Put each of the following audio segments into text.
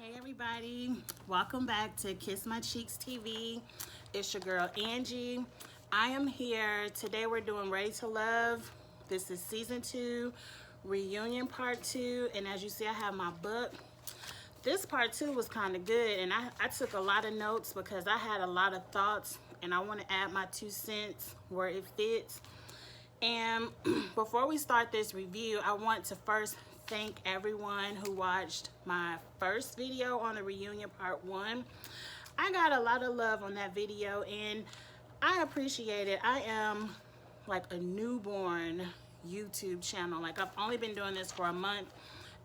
Hey everybody, welcome back to Kiss My Cheeks TV. It's your girl Angie. I am here. Today we're doing Ready to Love. This is season 2, reunion part 2, and as you see I have my book. This part 2 was kind of good, and I took a lot of notes because I had a lot of thoughts and I want to add my 2 cents where it fits. And before we start this review, I want to first thank everyone who watched my first video on the reunion part 1. I got a lot of love on that video and I appreciate it. I am like a newborn YouTube channel. Like, I've only been doing this for a month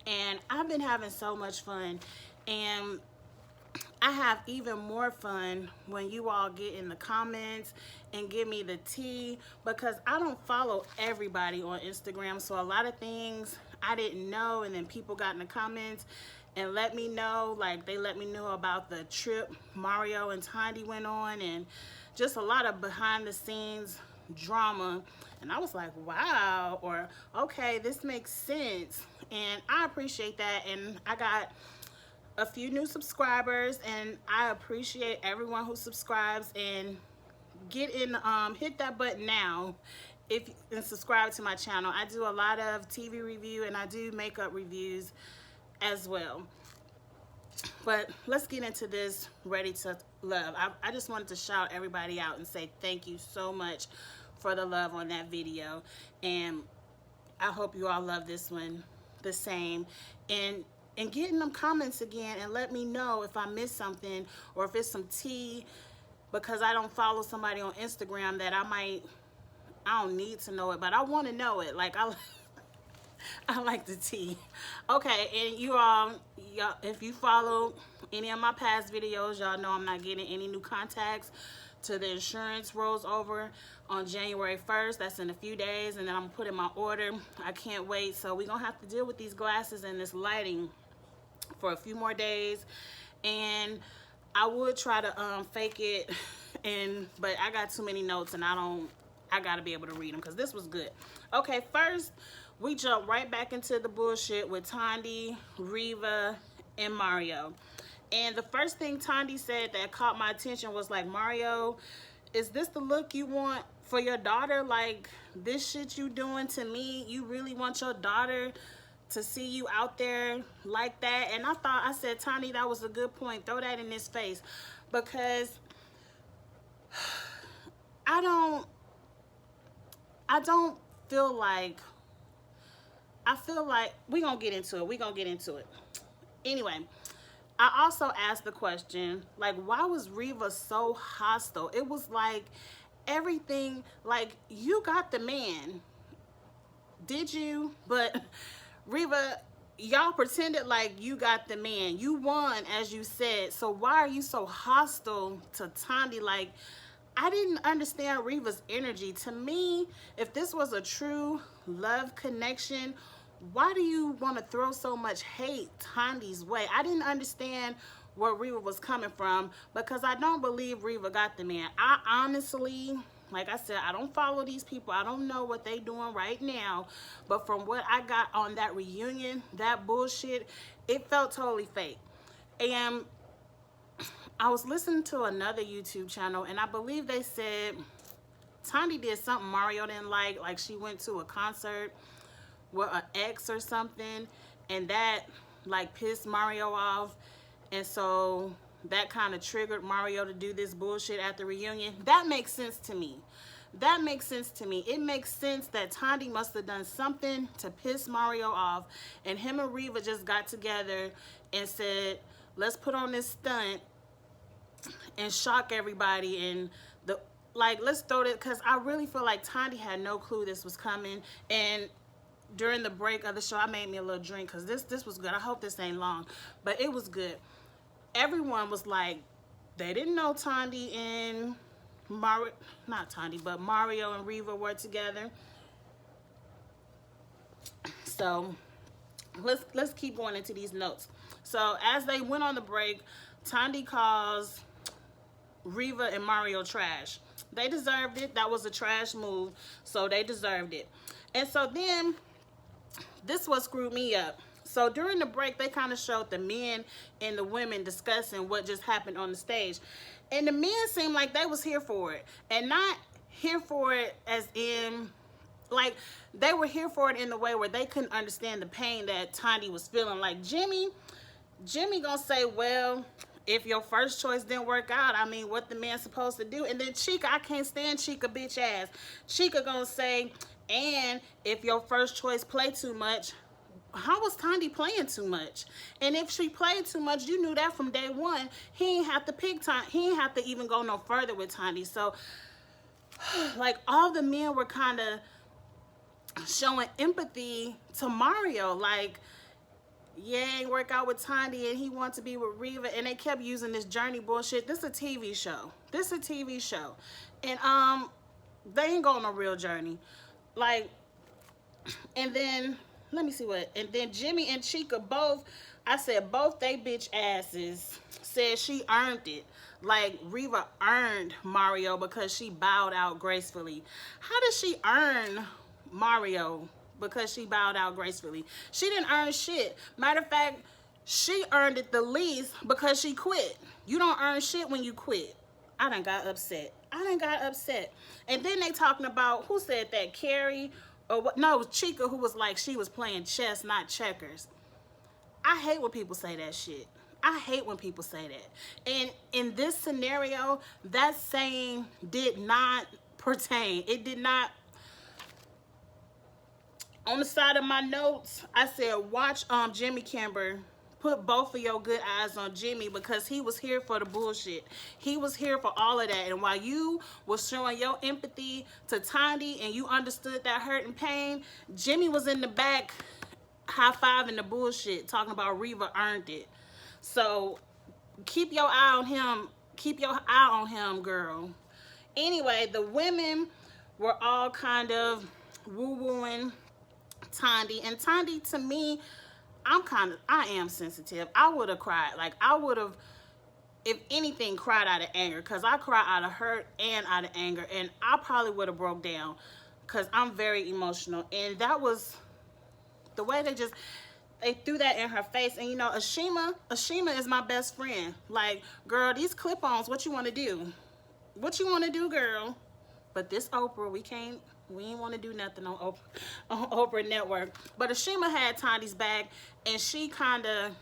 and I've been having so much fun, and I have even more fun when you all get in the comments and give me the tea, because I don't follow everybody on Instagram, so a lot of things I didn't know, and then people got in the comments and let me know. Like, they let me know about the trip Mario and Tandy went on, and just a lot of behind the scenes drama, and I was like, wow, or okay, this makes sense, and I appreciate that. And I got a few new subscribers and I appreciate everyone who subscribes, and get in hit that button now and subscribe to my channel. I do a lot of TV review and I do makeup reviews as well. But let's get into this Ready to Love. I just wanted to shout everybody out and say thank you so much for the love on that video, and I hope you all love this one the same. And get in them comments again and let me know if I missed something, or if it's some tea, because I don't follow somebody on Instagram that I don't need to know it, but I want to know it. Like, I like the tea. Okay, and y'all, if you follow any of my past videos, y'all know I'm not getting any new contacts till the insurance rolls over on January 1st. That's in a few days, and then I'm putting my order. I can't wait. So we're gonna have to deal with these glasses and this lighting for a few more days, and I would try to fake it, but I got too many notes and I gotta be able to read them because this was good. Okay, first we jump right back into the bullshit with Tandy, Reva, and Mario. And the first thing Tandy said that caught my attention was like, Mario, is this the look you want for your daughter? Like, this shit you doing to me, you really want your daughter to see you out there like that? And I said, Tandy, that was a good point. Throw that in his face, because I don't feel like, I feel like we're gonna get into it. Anyway, I also asked the question, like, why was Reva so hostile? It was like everything, like, you got the man, did you? But Reva, y'all pretended like you got the man. You won, as you said. So why are you so hostile to Tandy? Like, I didn't understand Reva's energy. To me, if this was a true love connection, why do you want to throw so much hate Tandy's way? I didn't understand where Reva was coming from, because I don't believe Reva got the man. I honestly, like I said, I don't follow these people. I don't know what they doing right now, but from what I got on that reunion, that bullshit, it felt totally fake. And I was listening to another YouTube channel, and I believe they said Tandy did something Mario didn't like she went to a concert with an ex or something, and that like pissed Mario off, and so that kind of triggered Mario to do this bullshit at the reunion. That makes sense to me. That makes sense to me. It makes sense that Tandy must have done something to piss Mario off, and him and Reva just got together and said, let's put on this stunt and shock everybody, and let's throw it, because I really feel like Tandy had no clue this was coming. And during the break of the show, I made me a little drink because this was good. I hope this ain't long, but it was good. Everyone was like, they didn't know Tandy and Mario, not Tandy, but Mario and Reva were together. So let's keep going into these notes. So as they went on the break, Tandy calls Reva and Mario trash. They deserved it. That was a trash move, so they deserved it. And so then this what screwed me up. So during the break, they kind of showed the men and the women discussing what just happened on the stage. And the men seemed like they was here for it. And not here for it as in, like, they were here for it in the way where they couldn't understand the pain that Tiny was feeling. Like, Jimmy gonna say, well, if your first choice didn't work out, I mean, what the man's supposed to do? And then Chica, I can't stand Chica bitch ass. Chica gonna say, and if your first choice play too much, how was Tiny playing too much? And if she played too much, you knew that from day one. He ain't have to pick Tiny. He ain't have to even go no further with Tiny. So, like, all the men were kind of showing empathy to Mario. Like, yeah, ain't work out with Tiny and he wanted to be with Reva, and they kept using this journey bullshit. This is a TV show. This is a TV show. And they ain't going on a real journey. Like, and then let me see what. And then Jimmy and Chica both, I said both they bitch asses said she earned it. Like, Reva earned Mario because she bowed out gracefully. How did she earn Mario? Because she bowed out gracefully. She didn't earn shit. Matter of fact, she earned it the least because she quit. You don't earn shit when you quit. I done got upset. And then they talking about, who said that? Carrie? Or what? No, it was Chica, who was like she was playing chess, not checkers. I hate when people say that shit. I hate when people say that. And in this scenario, that saying did not pertain. It did not. On the side of my notes, I said, watch Jimmy Kimber put both of your good eyes on Jimmy, because he was here for the bullshit. He was here for all of that. And while you was showing your empathy to Tiny and you understood that hurt and pain, Jimmy was in the back high-fiving the bullshit, talking about Reva earned it. So keep your eye on him. Keep your eye on him, girl. Anyway, the women were all kind of woo-wooing Tiny. And Tiny, to me, I am sensitive. I would have cried. Like, I would have, if anything, cried out of anger, because I cry out of hurt and out of anger, and I probably would have broke down because I'm very emotional. And that was the way they threw that in her face. And you know, Ashima is my best friend. Like, girl, these clip-ons, what you want to do? What you want to do, girl? But this Oprah, we ain't want to do nothing on Oprah Network. But Ashima had Tiny's back, and she kind of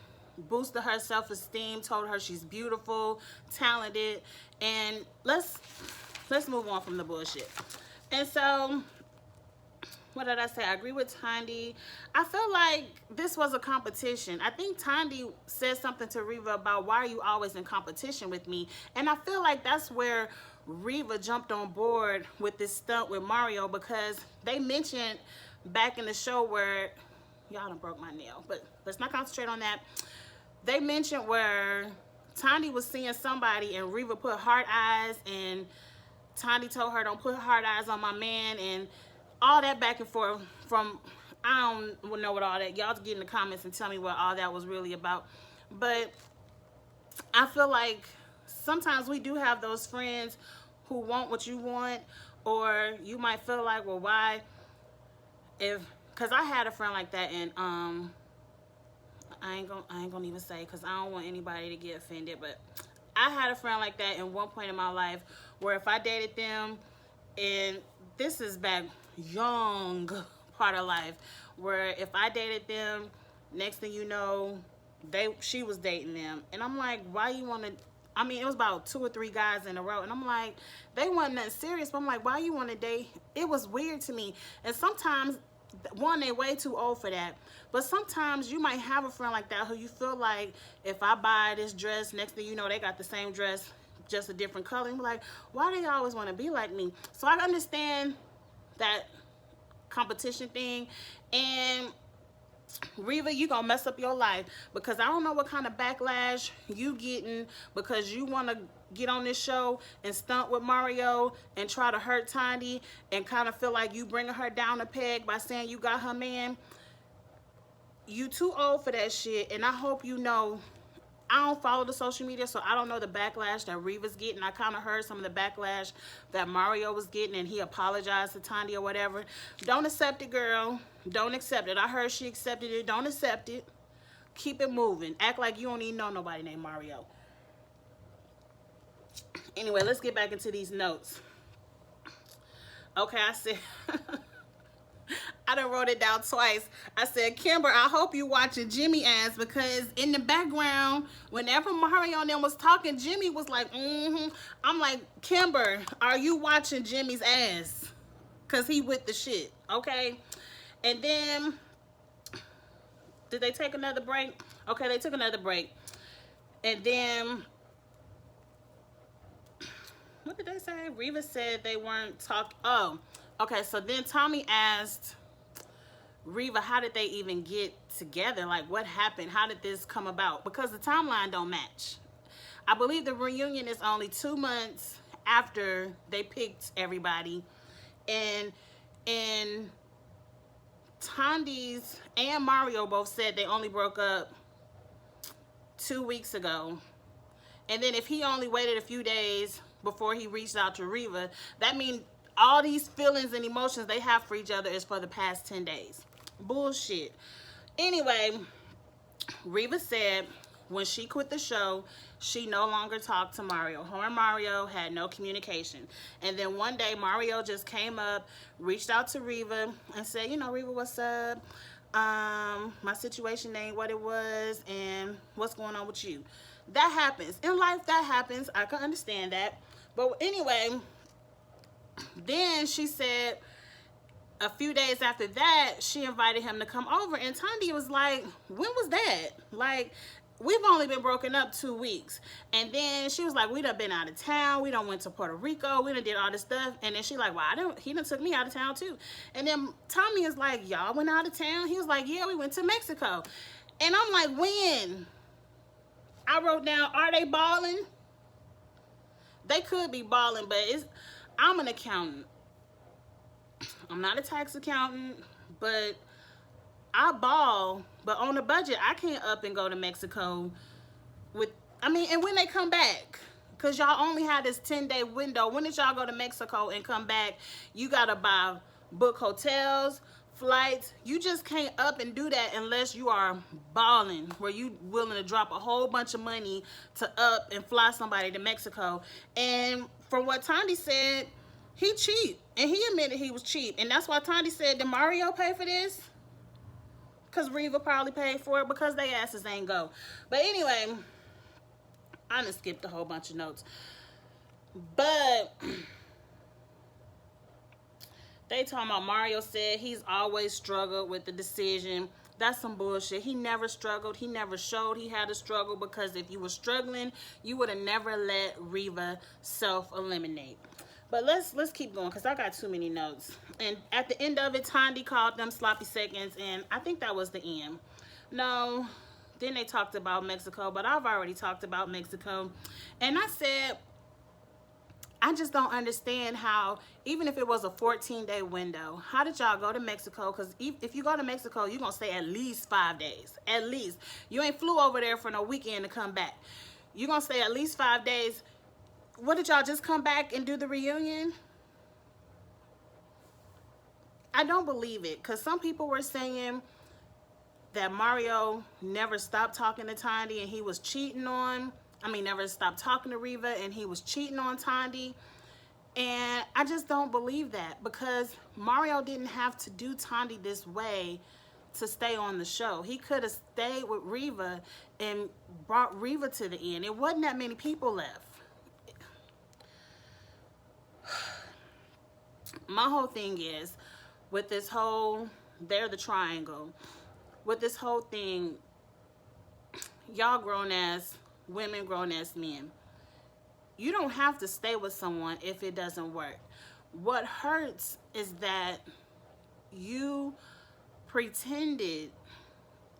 boosted her self-esteem, told her she's beautiful, talented, and let's move on from the bullshit. And so, what did I say? I agree with Tiny. I feel like this was a competition. I think Tiny said something to Reva about, why are you always in competition with me? And I feel like that's where Reva jumped on board with this stunt with Mario, because they mentioned back in the show where, y'all done broke my nail, but let's not concentrate on that. They mentioned where Tiny was seeing somebody and Reva put heart eyes, and Tiny told her, don't put heart eyes on my man, and all that back and forth from, I don't know what all that, y'all get in the comments and tell me what all that was really about. But I feel like sometimes we do have those friends who want what you want, or you might feel like, well, why? Because I had a friend like that, and I ain't gonna even say, because I don't want anybody to get offended, but I had a friend like that in one point in my life, where if I dated them, and this is back young part of life, where if I dated them, next thing you know, she was dating them, and I'm like, why you want to? I mean, it was about 2 or 3 guys in a row, and I'm like, they wasn't nothing serious, but I'm like, why you want to date? It was weird to me. And sometimes, one, they way too old for that, but sometimes you might have a friend like that who you feel like, if I buy this dress, next thing you know, they got the same dress, just a different color. And you're like, why do they always want to be like me? So I understand that competition thing. And Reva, you gonna mess up your life, because I don't know what kind of backlash you getting because you want to get on this show and stunt with Mario and try to hurt Tiny and kind of feel like you bringing her down a peg by saying you got her man. You too old for that shit. And I hope you know, I don't follow the social media, so I don't know the backlash that Reva's getting. I kind of heard some of the backlash that Mario was getting, and he apologized to Tiny or whatever. Don't accept it, girl. Don't accept it. I heard she accepted it. Don't accept it. Keep it moving. Act like you don't even know nobody named Mario. Anyway, let's get back into these notes. Okay, I said, I done wrote it down twice. I said, Kimber, I hope you watching Jimmy ass, because in the background, whenever Mario and them was talking, Jimmy was like, I'm like, Kimber, are you watching Jimmy's ass? Because he with the shit, okay? And then, did they take another break? Okay, they took another break. And then, what did they say? Reva said they weren't talking. Oh, okay, so then Tommy asked Reva, how did they even get together? Like, what happened? How did this come about? Because the timeline don't match. I believe the reunion is only 2 months after they picked everybody. And Tandy's and Mario both said they only broke up 2 weeks ago. And then if he only waited a few days before he reached out to Reva, that means all these feelings and emotions they have for each other is for the past 10 days. Bullshit. Anyway, Reva said when she quit the show, she no longer talked to Mario. Her and Mario had no communication. And then one day, Mario just came up, reached out to Reva, and said, you know, Reva, what's up? My situation ain't what it was, and what's going on with you? That happens. In life, that happens. I can understand that. But anyway, then she said, a few days after that, she invited him to come over, and Tandy was like, when was that? Like, we've only been broken up 2 weeks. And then she was like, we done been out of town, we done went to Puerto Rico, we done did all this stuff. And then she like, well, he done took me out of town too. And then Tommy is like, y'all went out of town? He was like, yeah, we went to Mexico. And I'm like, when? I wrote down, are they balling? They could be balling, but I'm an accountant. I'm not a tax accountant, but I ball. But on a budget, I can't up and go to Mexico and when they come back, because y'all only had this 10-day window. When did y'all go to Mexico and come back? You gotta book hotels, flights. You just can't up and do that unless you are balling, where you willing to drop a whole bunch of money to up and fly somebody to Mexico. And from what Tandy said, he cheap, and he admitted he was cheap. And that's why Tandy said, did Mario pay for this? Because Reva probably paid for it, because they asses ain't go. But anyway, I done skipped a whole bunch of notes. But they talking about Mario said he's always struggled with the decision. That's some bullshit. He never struggled. He never showed he had a struggle, because if you were struggling, you would have never let Reva self-eliminate. But let's keep going, because I got too many notes. And at the end of it, Tandy called them sloppy seconds, and I think that was the end. No, then they talked about Mexico, but I've already talked about Mexico. And I said, I just don't understand how, even if it was a 14-day window, how did y'all go to Mexico? Because if you go to Mexico, you're going to stay at least 5 days. At least. You ain't flew over there for no weekend to come back. You're going to stay at least 5 days. What, did y'all just come back and do the reunion? I don't believe it, because some people were saying that Mario never stopped talking to Tandy and he was cheating on, never stopped talking to Reva and he was cheating on Tandy. And I just don't believe that, because Mario didn't have to do Tandy this way to stay on the show. He could have stayed with Reva and brought Reva to the end. It wasn't that many people left. My whole thing is, with this whole, they're the triangle, with this whole thing, y'all grown ass women, grown ass men, you don't have to stay with someone if it doesn't work. What hurts is that you pretended,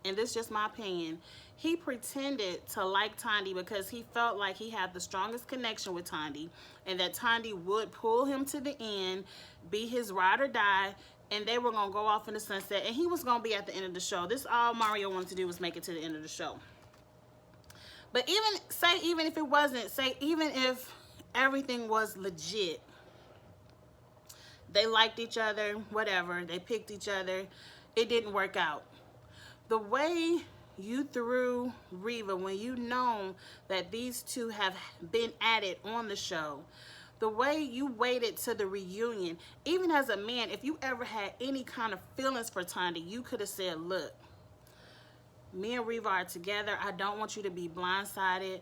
and this is just my opinion, he pretended to like Tandy because he felt like he had the strongest connection with Tandy, and that Tandy would pull him to the end, be his ride or die, and they were going to go off in the sunset, and he was going to be at the end of the show. This all Mario wanted to do was make it to the end of the show. But even if it wasn't, even if everything was legit, they liked each other, whatever, they picked each other, it didn't work out. The way you threw Reva when you know that these two have been at it on the show. The way you waited to the reunion, even as a man, if you ever had any kind of feelings for Tandi, you could have said, look, me and Reva are together. I don't want you to be blindsided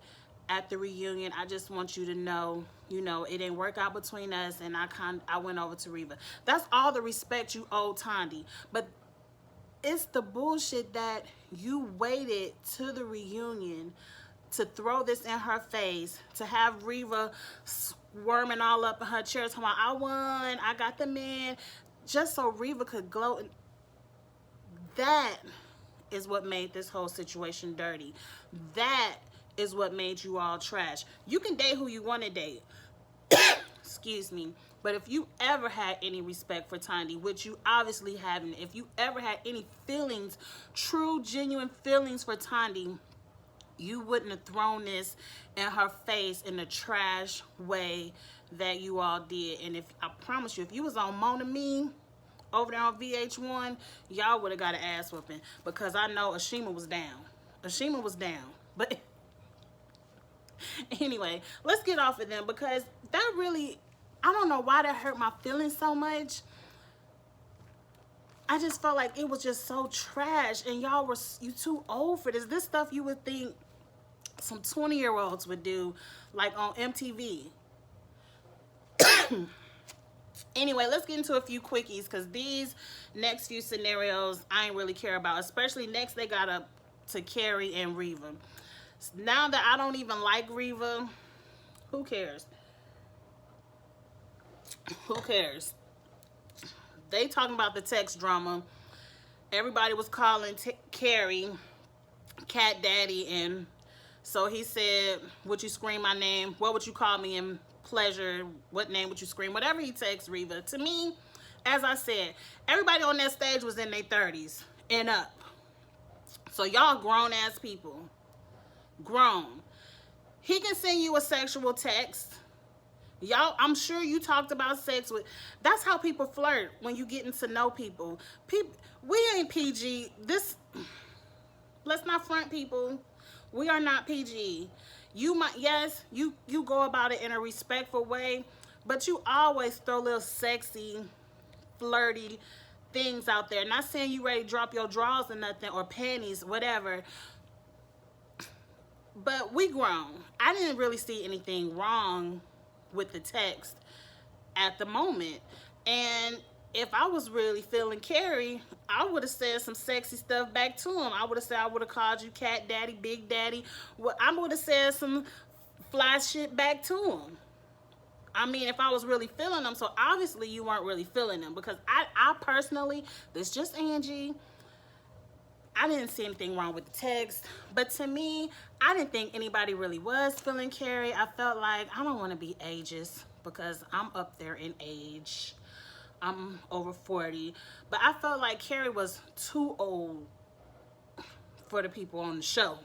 at the reunion. I just want you to know, it didn't work out between us, and I went over to Reva. That's all the respect you owe Tandi. But it's the bullshit that you waited to the reunion to throw this in her face, to have Reva squirming all up in her chair, talking about, I won, I got the man, just so Reva could gloat. That is what made this whole situation dirty. That is what made you all trash. You can date who you want to date. Excuse me. But if you ever had any respect for Tandi, which you obviously haven't, if you ever had any feelings, true, genuine feelings for Tandi, you wouldn't have thrown this in her face in the trash way that you all did. And if I promise you, if you was on Mona Me over there on VH1, y'all would have got an ass whooping, because I know Ashima was down. Ashima was down. But anyway, let's get off of them, because that really, I don't know why that hurt my feelings so much. I just felt like it was just so trash, and y'all were, you too old for this. This stuff you would think some 20-year-olds would do, like on MTV. Anyway, let's get into a few quickies, because these next few scenarios I ain't really care about. Especially next they got up to Carrie and Reva. Now that I don't even like Reva, who cares? Who cares? They talking about the text drama. Everybody was calling Carrie Cat Daddy, and so he said, would you scream my name? What would you call me in pleasure? What name would you scream? Whatever he texts Reva. To me, as I said, everybody on that stage was in their 30s and up. So y'all grown ass people. Grown. He can send you a sexual text. Y'all, I'm sure you talked about sex with, that's how people flirt when you getting to know people. We ain't PG. Let's not front, people. We are not PG. You might, yes, you go about it in a respectful way, but you always throw little sexy, flirty things out there. Not saying you ready to drop your drawers or nothing, or panties, whatever. But we grown. I didn't really see anything wrong with the text at the moment. And if I was really feeling Carrie, I would have said some sexy stuff back to him. I would have said, I would have called you Cat Daddy, Big Daddy. Well, I would have said some fly shit back to him. I mean, if I was really feeling them. So obviously you weren't really feeling them, because I personally, this just Angie, I didn't see anything wrong with the text. But to me, I didn't think anybody really was feeling Carrie. I felt like, I don't want to be ageist, because I'm up there in age. I'm over 40. But I felt like Carrie was too old for the people on the show.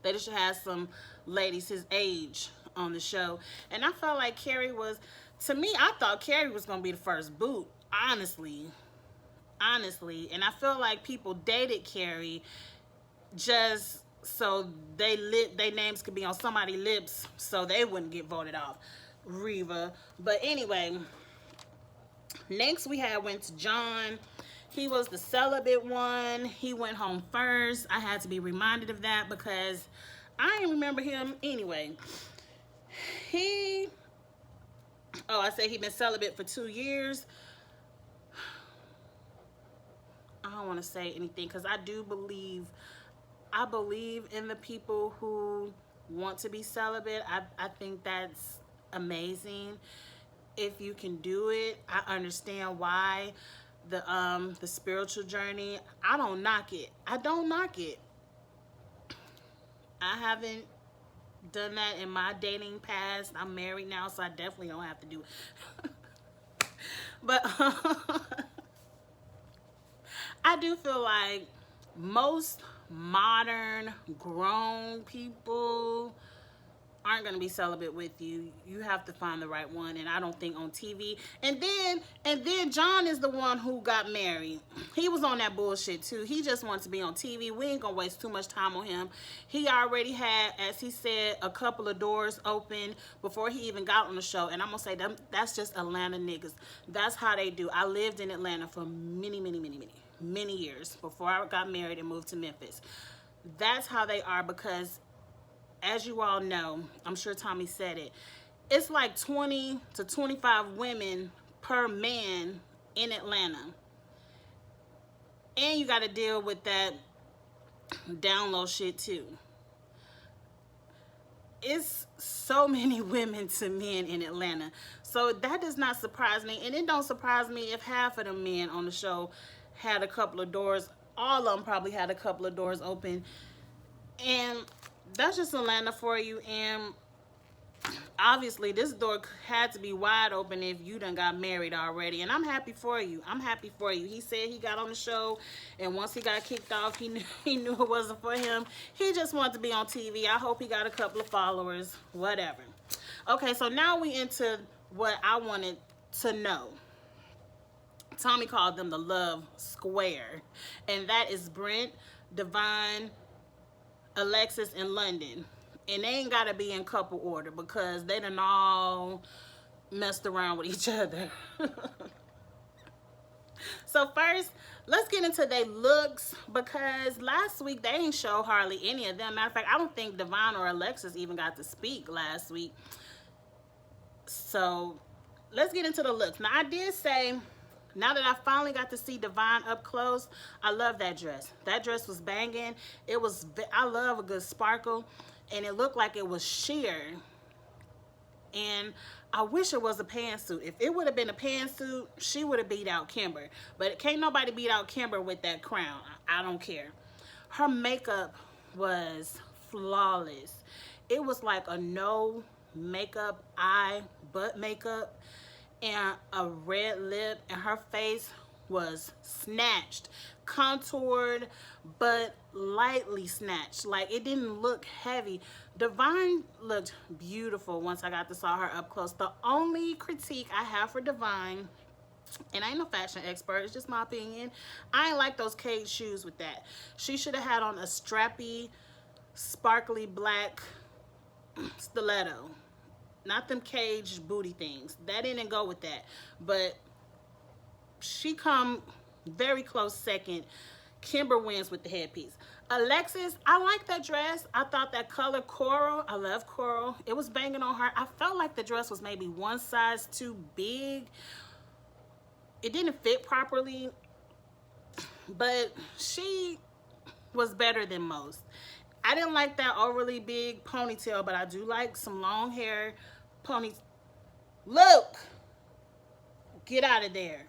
They should have some ladies his age on the show. And I felt like Carrie was, to me, I thought Carrie was going to be the first boot, honestly. And I feel like people dated Carrie just so their names could be on somebody's lips so they wouldn't get voted off. Reva. But anyway, next we went to John. He was the celibate one. He went home first. I had to be reminded of that because I didn't remember him anyway. I said he'd been celibate for 2 years. I don't want to say anything, because I believe in the people who want to be celibate. I think that's amazing. If you can do it, I understand why. The spiritual journey, I don't knock it. I haven't done that in my dating past. I'm married now, so I definitely don't have to do it. But I do feel like most modern grown people aren't going to be celibate with you. You have to find the right one, and I don't think on TV. And then John is the one who got married. He was on that bullshit too. He just wants to be on TV. We ain't gonna waste too much time on him. He already had, as he said, a couple of doors open before he even got on the show. And I'm gonna say that's just Atlanta niggas. That's how they do. I lived in Atlanta for many years before I got married and moved to Memphis. That's how they are, because as you all know, I'm sure Tommy said it, it's like 20 to 25 women per man in Atlanta. And you got to deal with that down low shit too. It's so many women to men in Atlanta. So that does not surprise me. And it don't surprise me if half of the men on the show had a couple of doors. All of them probably had a couple of doors open. And that's just Atlanta for you. And obviously this door had to be wide open if you done got married already. And I'm happy for you. I'm happy for you. He said he got on the show, and once he got kicked off, he knew it wasn't for him. He just wanted to be on TV. I hope he got a couple of followers, whatever. Okay, so now we into what I wanted to know. Tommy called them the Love Square, and that is Brent, Divine, Alexis, and London. And they ain't gotta be in couple order because they done all messed around with each other. So first, let's get into their looks, because last week they ain't show hardly any of them. Matter of fact, I don't think Divine or Alexis even got to speak last week. So let's get into the looks. Now I did say, now that I finally got to see Divine up close, I love that dress. That dress was banging. It was, I love a good sparkle, and it looked like it was sheer. And I wish it was a pantsuit. If it would have been a pantsuit, she would have beat out Kimber. But can't nobody beat out Kimber with that crown. I don't care. Her makeup was flawless. It was like a no makeup eye, butt makeup, and a red lip, and her face was snatched, contoured, but lightly snatched. Like, it didn't look heavy. Divine looked beautiful once I got to saw her up close. The only critique I have for Divine, and I ain't no fashion expert, it's just my opinion, I ain't like those cage shoes with that. She should have had on a strappy, sparkly black stiletto. Not them cage booty things. That didn't go with that. But she come very close second. Kimber wins with the headpiece. Alexis, I like that dress. I thought that color coral, I love coral. It was banging on her. I felt like the dress was maybe one size too big. It didn't fit properly, but she was better than most. I didn't like that overly big ponytail, but I do like some long hair ponies. Look, get out of there.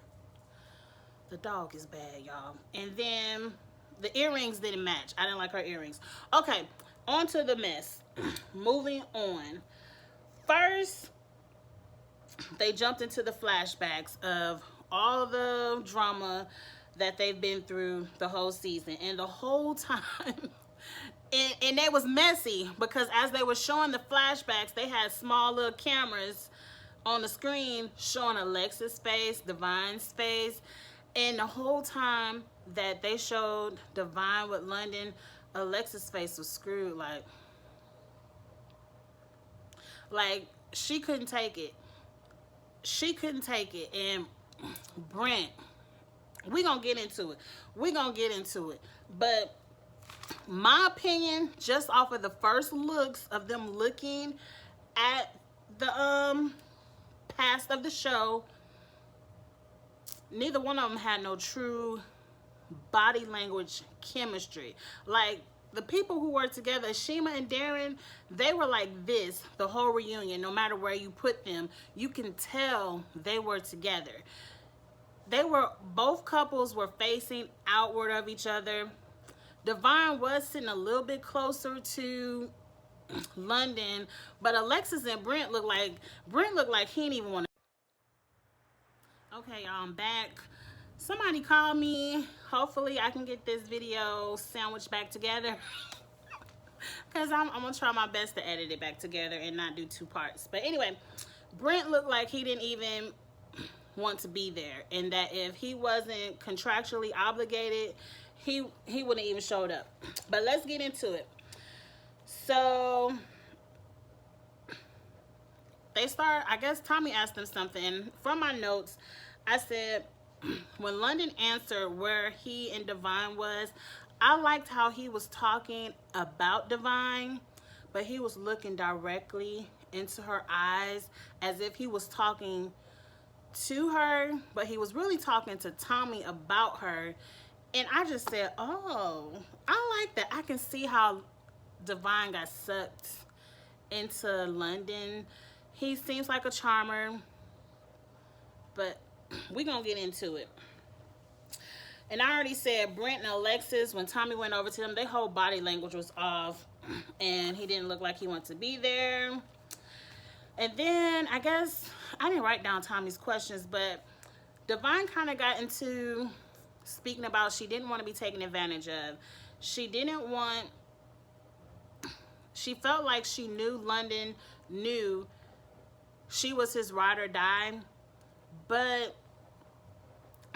The dog is bad, y'all. And then the earrings didn't match. I didn't like her earrings. Okay, on to the mess. Moving on. First, they jumped into the flashbacks of all the drama that they've been through the whole season. And the whole time, and they was messy, because as they were showing the flashbacks, they had small little cameras on the screen showing Alexis' face, Divine's face. And the whole time that they showed Divine with London, Alexis' face was screwed. Like she couldn't take it. She couldn't take it. And Brent, we gonna get into it. We gonna get into it. But my opinion, just off of the first looks of them looking at the past of the show, neither one of them had no true body language chemistry. Like, the people who were together, Shima and Darren, they were like this the whole reunion. No matter where you put them, you can tell they were together. They were, both couples were facing outward of each other. Divine was sitting a little bit closer to London, but Alexis and Brent looked like he didn't even want to. Okay, y'all, I'm back. Somebody call me. Hopefully I can get this video sandwiched back together. because I'm going to try my best to edit it back together and not do 2 parts. But anyway, Brent looked like he didn't even want to be there, and that if he wasn't contractually obligated, he wouldn't even showed up. But let's get into it. So they start, I guess Tommy asked them something. From my notes, I said, when London answered where he and Divine was, I liked how he was talking about Divine, but he was looking directly into her eyes as if he was talking to her, but he was really talking to Tommy about her. And I just said, oh, I like that. I can see how Divine got sucked into London. He seems like a charmer, but we're gonna get into it. And I already said Brent and Alexis, when Tommy went over to them, their whole body language was off, and he didn't look like he wanted to be there. And then I guess I didn't write down Tommy's questions, but Divine kind of got into speaking about she didn't want to be taken advantage of. She felt like she knew London knew she was his ride or die, but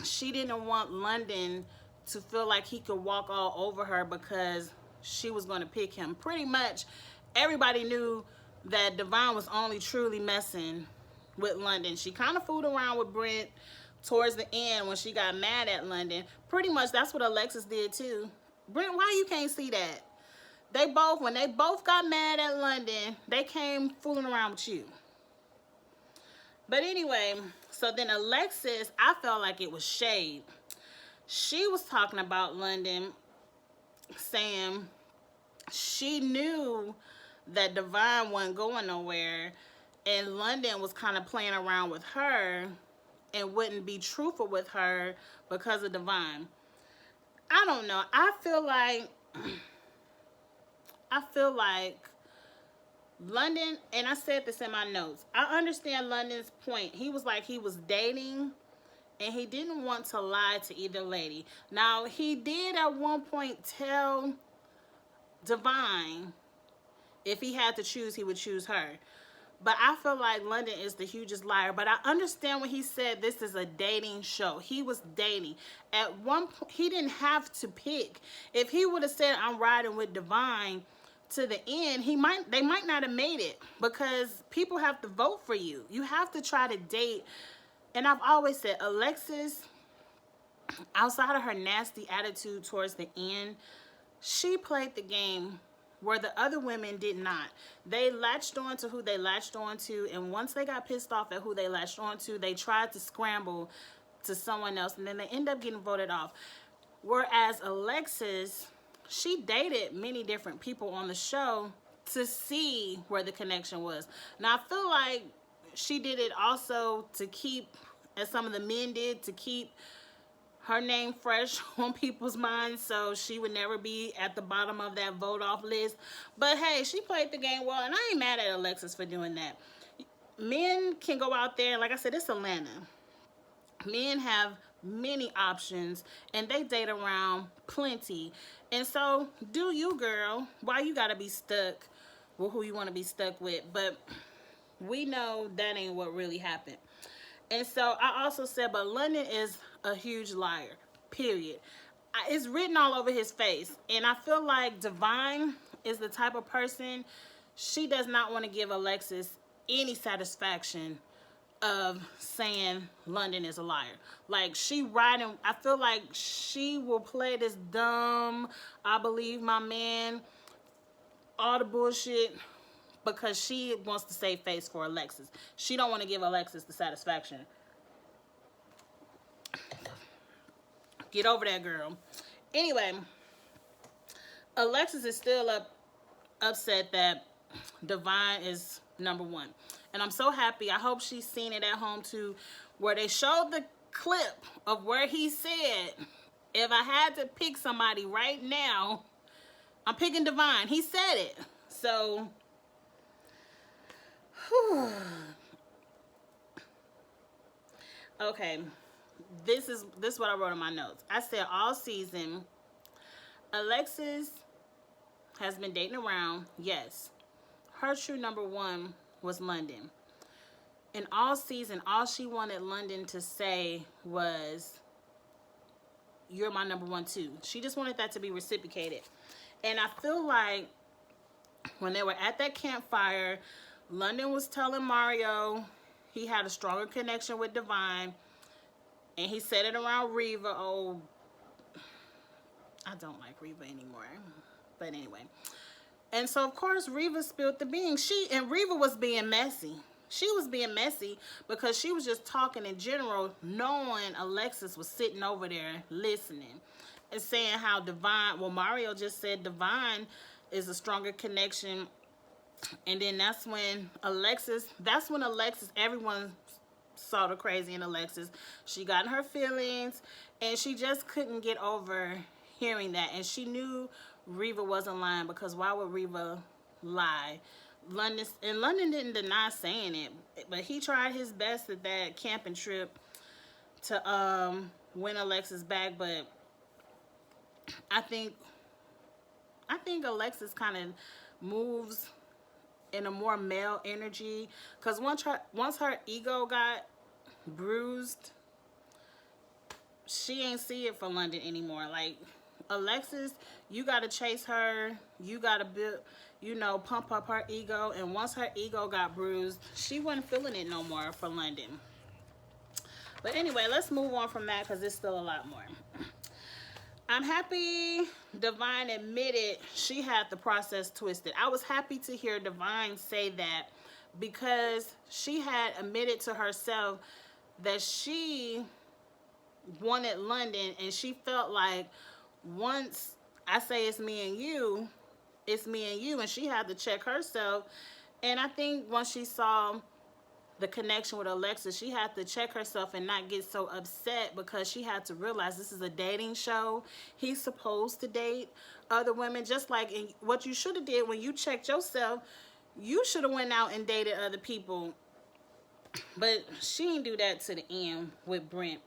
she didn't want London to feel like he could walk all over her because she was going to pick him. Pretty much everybody knew that Divine was only truly messing with London. She kind of fooled around with Brent towards the end when she got mad at London. Pretty much that's what Alexis did too. Brent, why you can't see that? When they both got mad at London, they came fooling around with you. But anyway, so then Alexis, I felt like it was shade. She was talking about London, saying she knew that Divine wasn't going nowhere, and London was kind of playing around with her and wouldn't be truthful with her because of Divine. I don't know. I feel like London, and I said this in my notes, I understand London's point. He was like he was dating and he didn't want to lie to either lady. Now, he did at one point tell Divine if he had to choose, he would choose her. But I feel like London is the hugest liar. But I understand when he said this is a dating show. He was dating. At one point, he didn't have to pick. If he would have said, I'm riding with Divine to the end, they might not have made it, because people have to vote for you. You have to try to date. And I've always said, Alexis, outside of her nasty attitude towards the end, she played the game where the other women did not. They latched on to who they latched on to, and once they got pissed off at who they latched on to, they tried to scramble to someone else, and then they end up getting voted off. Whereas Alexis, she dated many different people on the show to see where the connection was. Now, I feel like she did it also to keep, as some of the men did, to keep her name fresh on people's minds, so she would never be at the bottom of that vote off list. But hey, she played the game well, and I ain't mad at Alexis for doing that. Men can go out there, and like I said, it's Atlanta. Men have many options, and they date around plenty. And so, do you, girl. Why you gotta be stuck with who you want to be stuck with? But we know that ain't what really happened. And so I also said, but London is a huge liar, period. It's written all over his face. And I feel like Divine is the type of person, she does not want to give Alexis any satisfaction of saying London is a liar. Like, she riding, I feel like she will play this dumb, I believe my man, all the bullshit, because she wants to save face for Alexis. She don't want to give Alexis the satisfaction. Get over that, girl. Anyway, Alexis is still upset that Divine is number one. And I'm so happy. I hope she's seen it at home too, where they showed the clip of where he said, if I had to pick somebody right now, I'm picking Divine. He said it. So, whew. Okay. This is what I wrote in my notes. I said all season, Alexis has been dating around, yes, her true number one was London. In all season, all she wanted London to say was, "You're my number one too." She just wanted that to be reciprocated. And I feel like when they were at that campfire, London was telling Mario he had a stronger connection with Divine. And he said it around Reva. Oh, I don't like Reva anymore. But anyway. And so, of course, Reva spilled the beans. Reva was being messy. She was being messy because she was just talking in general, knowing Alexis was sitting over there listening and saying how Divine, well, Mario just said Divine is a stronger connection. And then that's when Alexis, everyone saw the crazy in Alexis. She got in her feelings and she just couldn't get over hearing that. And she knew Reva wasn't lying, because why would Reva lie? London didn't deny saying it, but he tried his best at that camping trip to win Alexis back. But I think Alexis kind of moves in a more male energy, because once her ego got bruised, she ain't see it for London anymore. Like, Alexis, you gotta chase her, you gotta build, pump up her ego. And once her ego got bruised, she wasn't feeling it no more for London. But anyway, let's move on from that, because there's still a lot more. I'm happy Divine admitted she had the process twisted. I was happy to hear Divine say that, because she had admitted to herself that she wanted London, and she felt like, once I say it's me and you, it's me and you, and she had to check herself. And I think once she saw the connection with Alexis, she had to check herself and not get so upset, because she had to realize this is a dating show. He's supposed to date other women, just like what you should have did when you checked yourself. You should have went out and dated other people. But she didn't do that to the end with Brent.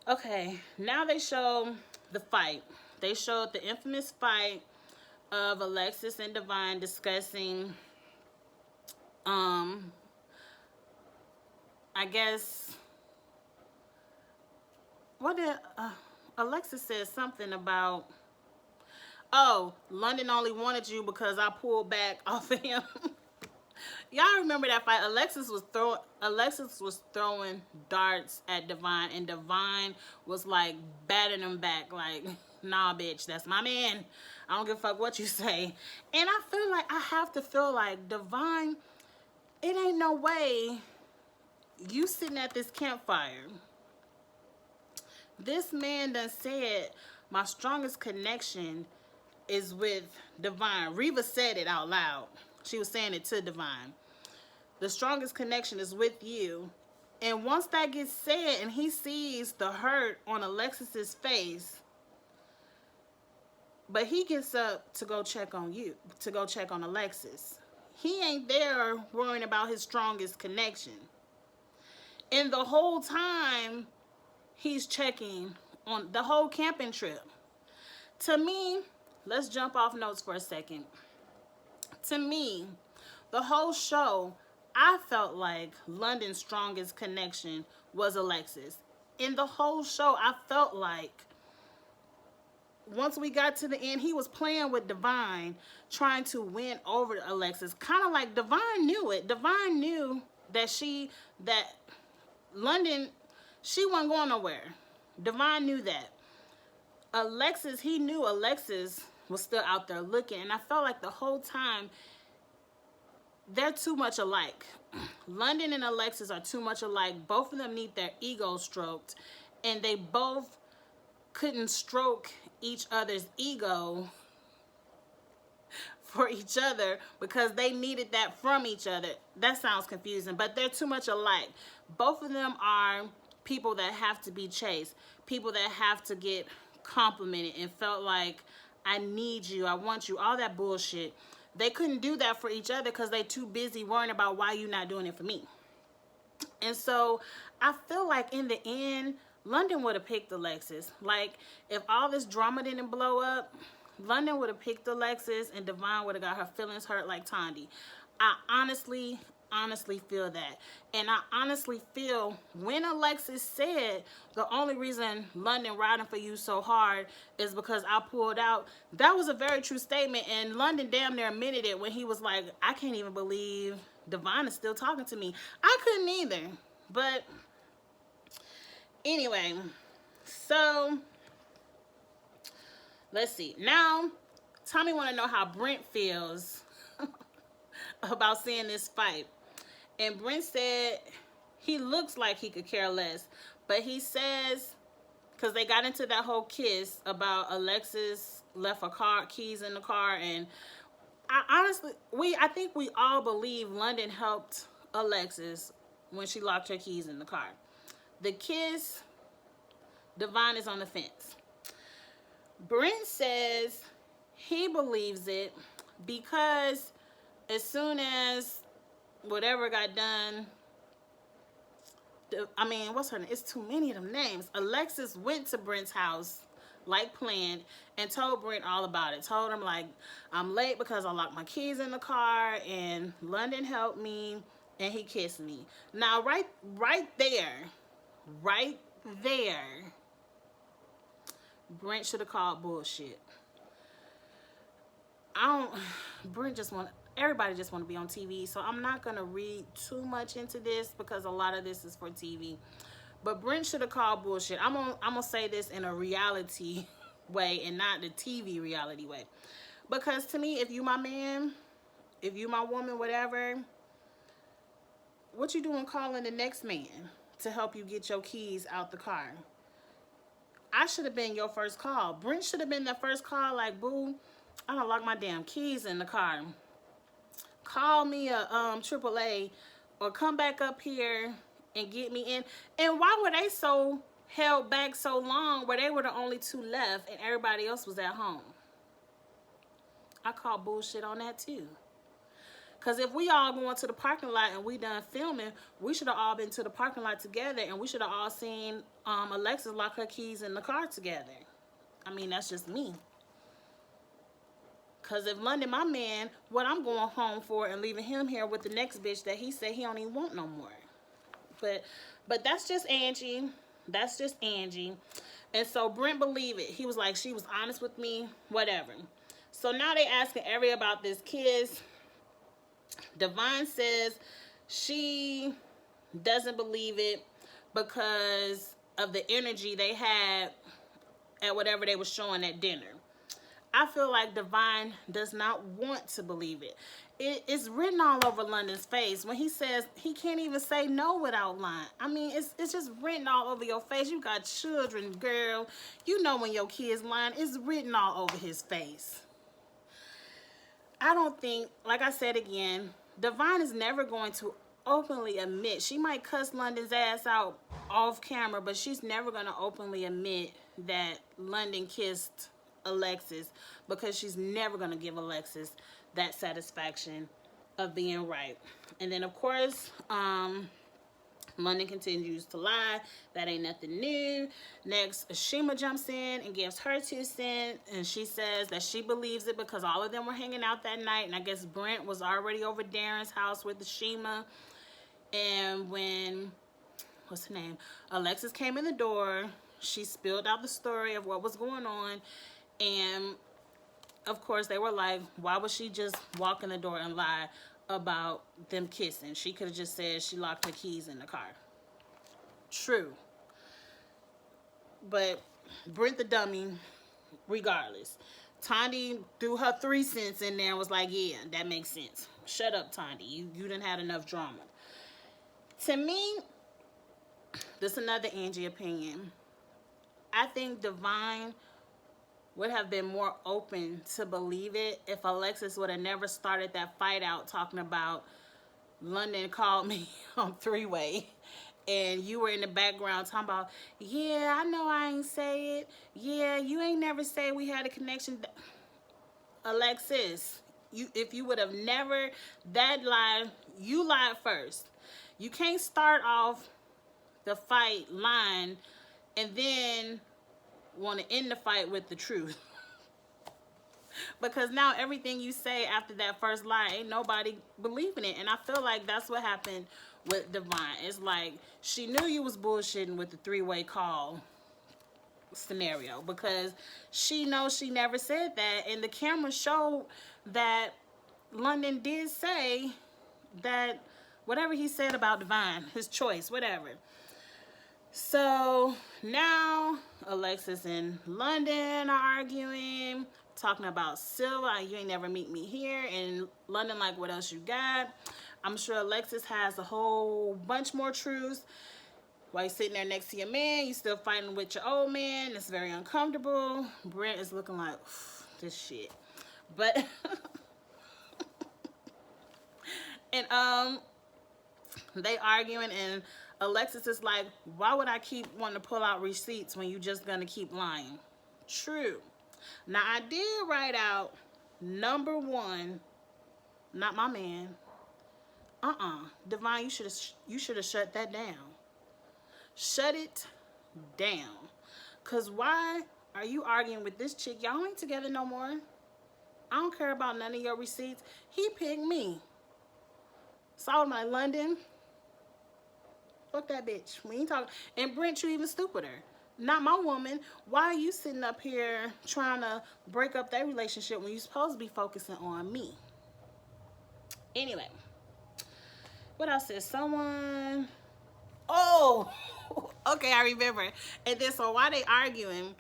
Okay, now they show the fight. They showed the infamous fight of Alexis and Divine discussing, I guess, what did Alexis said something about, oh, London only wanted you because I pulled back off of him. Y'all remember that fight? Alexis was throwing darts at Divine, and Divine was like batting him back, like, nah, bitch, that's my man. I don't give a fuck what you say. And I feel like I have to feel like, Divine, it ain't no way you sitting at this campfire. This man done said my strongest connection is with Divine. Reva said it out loud. She was saying it to Divine. The strongest connection is with you. And once that gets said and he sees the hurt on Alexis's face, but he gets up to go check on you, to go check on Alexis. He ain't there worrying about his strongest connection. And the whole time, he's checking on the whole camping trip. To me, let's jump off notes for a second. To me, the whole show, I felt like London's strongest connection was Alexis. In the whole show, I felt like once we got to the end, he was playing with Divine, trying to win over Alexis. Kind of like Divine knew it. Divine knew that London, she wasn't going nowhere. Divine knew that. Alexis, he knew Alexis was still out there looking. And I felt like the whole time, they're too much alike. London and Alexis are too much alike. Both of them need their ego stroked. And they both couldn't stroke each other's ego for each other because they needed that from each other. That sounds confusing, but they're too much alike. Both of them are people that have to be chased, people that have to get complimented and felt like, I need you, I want you, all that bullshit. They couldn't do that for each other because they're too busy worrying about why you're not doing it for me. And so I feel like in the end, London would have picked Alexis. Like, if all this drama didn't blow up, London would have picked Alexis and Devon would have got her feelings hurt like Tondi. I honestly feel that. And I honestly feel when Alexis said the only reason London riding for you so hard is because I pulled out, that was a very true statement. And London damn near admitted it when he was like, I can't even believe Devon is still talking to me. I couldn't either. But anyway, so let's see. Now, Tommy want to know how Brent feels about seeing this fight. And Brent said he looks like he could care less. But he says, because they got into that whole kiss about Alexis left her keys in the car. And I think we all believe London helped Alexis when she locked her keys in the car. The kiss, Devon is on the fence. Brent says he believes it because as soon as whatever got done, what's her name? It's too many of them names. Alexis went to Brent's house like planned and told Brent all about it. Told him like, I'm late because I locked my keys in the car and London helped me and he kissed me. Now right there, Brent should have called bullshit. Everybody just want to be on TV, so I'm not going to read too much into this because a lot of this is for TV. But Brent should have called bullshit. I'm gonna say this in a reality way and not the TV reality way. Because to me, if you my man, if you my woman, whatever, what you doing calling the next man to help you get your keys out the car? I should have been your first call. Brent should have been the first call, like, boo, I don't lock my damn keys in the car. Call me a AAA or come back up here and get me in. And why were they so held back so long where they were the only two left and everybody else was at home? I call bullshit on that too. Because if we all going to the parking lot and we done filming, we should have all been to the parking lot together and we should have all seen Alexis lock her keys in the car together. I mean, that's just me. Because if London, my man, what I'm going home for and leaving him here with the next bitch that he said he don't even want no more. But that's just Angie. That's just Angie. And so Brent believed it. He was like, she was honest with me, whatever. So now they asking Ari about this kiss. Devon says she doesn't believe it because of the energy they had at whatever they were showing at dinner. I feel like Devon does not want to believe it. It's written all over London's face when he says he can't even say no without lying. I mean, it's just written all over your face. You got children, girl. You know when your kid's lying, it's written all over his face. I don't think, like I said again, Devon is never going to openly admit. She might cuss London's ass out off camera, but she's never going to openly admit that London kissed Alexis because she's never going to give Alexis that satisfaction of being right. And then, of course, London continues to lie. That ain't nothing new. Next, Ashima jumps in and gives her 2 cents. And she says that she believes it because all of them were hanging out that night. And I guess Brent was already over Darren's house with Ashima. And when, what's her name? Alexis came in the door. She spilled out the story of what was going on. And, of course, they were like, why would she just walk in the door and lie about them kissing? She could have just said she locked her keys in the car. True. But Brent the dummy, regardless. Tondi threw her 3 cents in there and was like, yeah, that makes sense. Shut up, Tondi. You done had enough drama. To me, this is another Angie opinion. I think Devon would have been more open to believe it if Alexis would have never started that fight out talking about London called me on 3-way and you were in the background talking about, yeah, I know I ain't say it. Yeah, you ain't never say we had a connection. Alexis, if you would have never, that lie, you lied first. You can't start off the fight lying and then want to end the fight with the truth. Because now everything you say after that first lie, ain't nobody believing it. And I feel like that's what happened with Divine. It's like she knew you was bullshitting with the three-way call scenario, because she knows she never said that, and the camera showed that London did say that whatever he said about Divine, his choice, whatever. So now Alexis and London are arguing, talking about Silva. You ain't never meet me here. And London like, what else you got? I'm sure Alexis has a whole bunch more truths. While you're sitting there next to your man, you still fighting with your old man. It's very uncomfortable. Brent is looking like, this shit. But and they arguing, and Alexis is like, why would I keep wanting to pull out receipts when you just gonna keep lying? True. Now I did write out number one, not my man. Divine, you should have shut that down. Shut it down. Cause why are you arguing with this chick? Y'all ain't together no more. I don't care about none of your receipts. He picked me. Saw my London. Fuck that bitch. We ain't talking. And Brent, you even stupider. Not my woman. Why are you sitting up here trying to break up that relationship when you're supposed to be focusing on me? Anyway. What else is someone? Oh, okay, I remember. And then so while they arguing,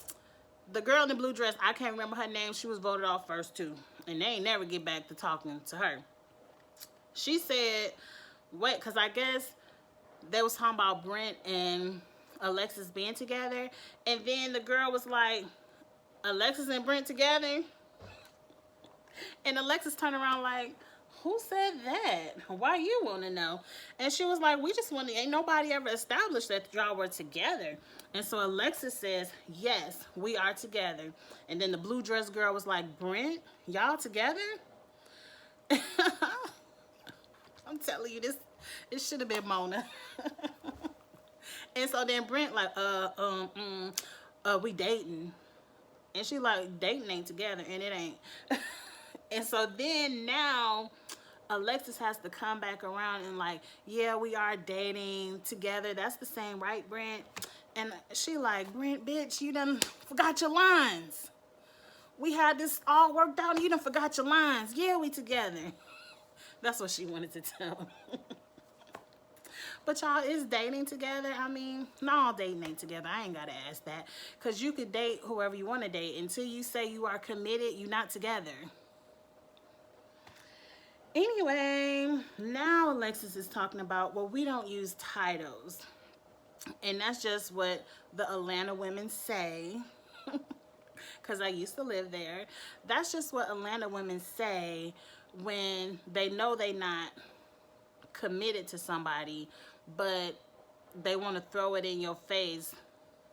the girl in the blue dress, I can't remember her name. She was voted off first too. And they ain't never get back to talking to her. She said, wait, because I guess they was talking about Brent and Alexis being together. And then the girl was like, Alexis and Brent together? And Alexis turned around like, who said that? Why you want to know? And she was like, we just want to, ain't nobody ever established that y'all were together. And so Alexis says, yes, we are together. And then the blue dress girl was like, Brent, y'all together? I'm telling you, this, it should have been Mona. And so then Brent like, we dating. And she like, dating ain't together, and it ain't. And so then now Alexis has to come back around and like, yeah, we are dating together. That's the same, right, Brent? And she like, Brent, bitch, you done forgot your lines. We had this all worked out and you done forgot your lines. Yeah, we together. That's what she wanted to tell. But y'all, is dating together? I mean, not all dating ain't together. I ain't got to ask that. Because you could date whoever you want to date. Until you say you are committed, you're not together. Anyway, now Alexis is talking about, well, we don't use titles. And that's just what the Atlanta women say. Because I used to live there. That's just what Atlanta women say when they know they're not committed to somebody, but they want to throw it in your face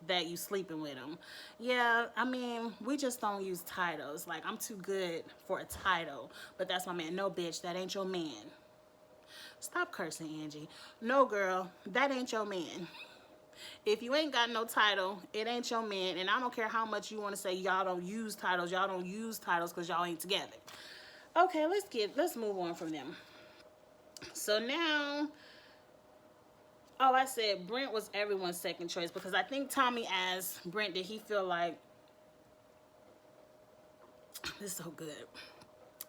that you sleeping with them. Yeah, I mean, we just don't use titles. Like, I'm too good for a title, but that's my man. No, bitch, that ain't your man. Stop cursing, Angie. No, girl, that ain't your man. If you ain't got no title, it ain't your man. And I don't care how much you want to say y'all don't use titles. Y'all don't use titles because y'all ain't together. Okay, let's move on from them. So now, oh, I said Brent was everyone's second choice because I think Tommy asked Brent, did he feel like, this is so good.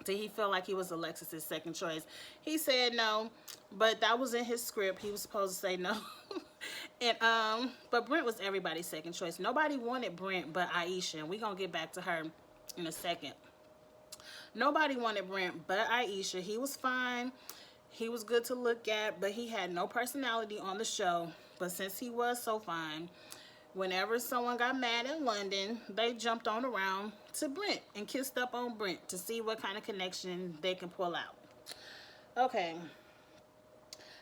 Did he feel like he was Alexis's second choice? He said no, but that was in his script. He was supposed to say no. And but Brent was everybody's second choice. Nobody wanted Brent but Aisha, and we're gonna get back to her in a second. Nobody wanted Brent but Aisha. He was fine. He was good to look at, but he had no personality on the show. But since he was so fine, whenever someone got mad in London, they jumped on around to Brent and kissed up on Brent to see what kind of connection they can pull out. Okay.